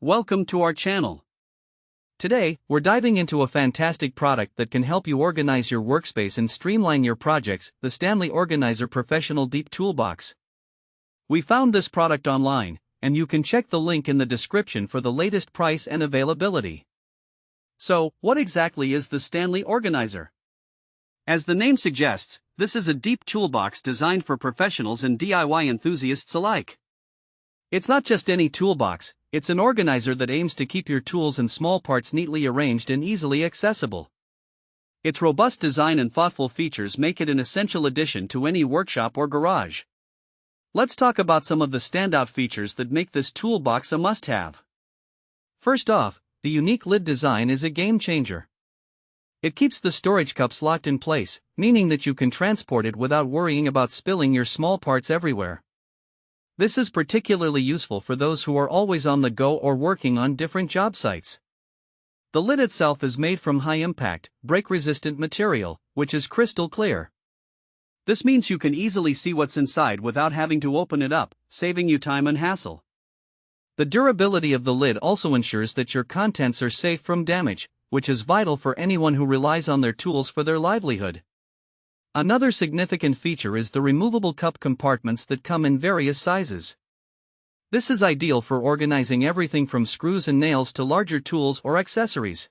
Welcome to our channel. Today, we're diving into a fantastic product that can help you organize your workspace and streamline your projects, the Stanley Organizer Professional Deep Toolbox. We found this product online, and you can check the link in the description for the latest price and availability. So, what exactly is the Stanley Organizer? As the name suggests, this is a deep toolbox designed for professionals and DIY enthusiasts alike. It's not just any toolbox, it's an organizer that aims to keep your tools and small parts neatly arranged and easily accessible. Its robust design and thoughtful features make it an essential addition to any workshop or garage. Let's talk about some of the standout features that make this toolbox a must-have. First off, the unique lid design is a game changer. It keeps the storage cups locked in place, meaning that you can transport it without worrying about spilling your small parts everywhere. This is particularly useful for those who are always on the go or working on different job sites. The lid itself is made from high-impact, break-resistant material, which is crystal clear. This means you can easily see what's inside without having to open it up, saving you time and hassle. The durability of the lid also ensures that your contents are safe from damage, which is vital for anyone who relies on their tools for their livelihood. Another significant feature is the removable cup compartments that come in various sizes. This is ideal for organizing everything from screws and nails to larger tools or accessories.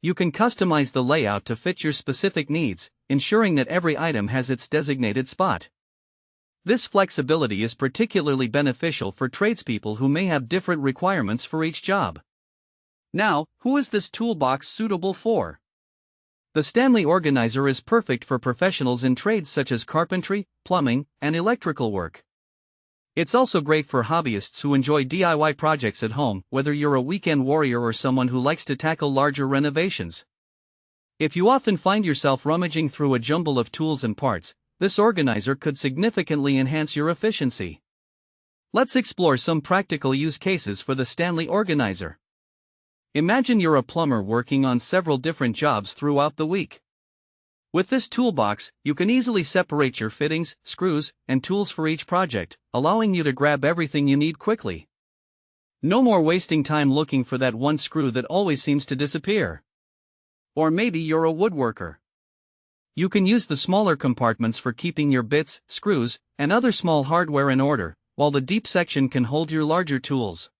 You can customize the layout to fit your specific needs, ensuring that every item has its designated spot. This flexibility is particularly beneficial for tradespeople who may have different requirements for each job. Now, who is this toolbox suitable for? The Stanley Organizer is perfect for professionals in trades such as carpentry, plumbing, and electrical work. It's also great for hobbyists who enjoy DIY projects at home, whether you're a weekend warrior or someone who likes to tackle larger renovations. If you often find yourself rummaging through a jumble of tools and parts, this organizer could significantly enhance your efficiency. Let's explore some practical use cases for the Stanley Organizer. Imagine you're a plumber working on several different jobs throughout the week. With this toolbox, you can easily separate your fittings, screws, and tools for each project, allowing you to grab everything you need quickly. No more wasting time looking for that one screw that always seems to disappear. Or maybe you're a woodworker. You can use the smaller compartments for keeping your bits, screws, and other small hardware in order, while the deep section can hold your larger tools.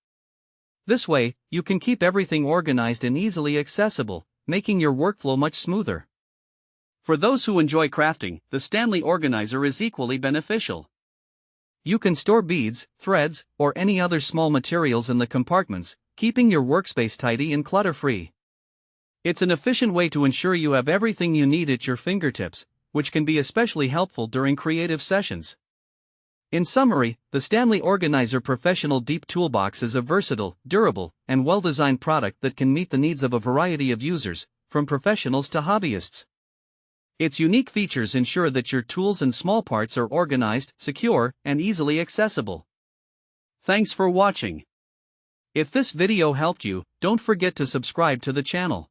This way, you can keep everything organized and easily accessible, making your workflow much smoother. For those who enjoy crafting, the Stanley Organizer is equally beneficial. You can store beads, threads, or any other small materials in the compartments, keeping your workspace tidy and clutter-free. It's an efficient way to ensure you have everything you need at your fingertips, which can be especially helpful during creative sessions. In summary, the Stanley Organizer Professional Deep Toolbox is a versatile, durable, and well-designed product that can meet the needs of a variety of users, from professionals to hobbyists. Its unique features ensure that your tools and small parts are organized, secure, and easily accessible. Thanks for watching. If this video helped you, don't forget to subscribe to the channel.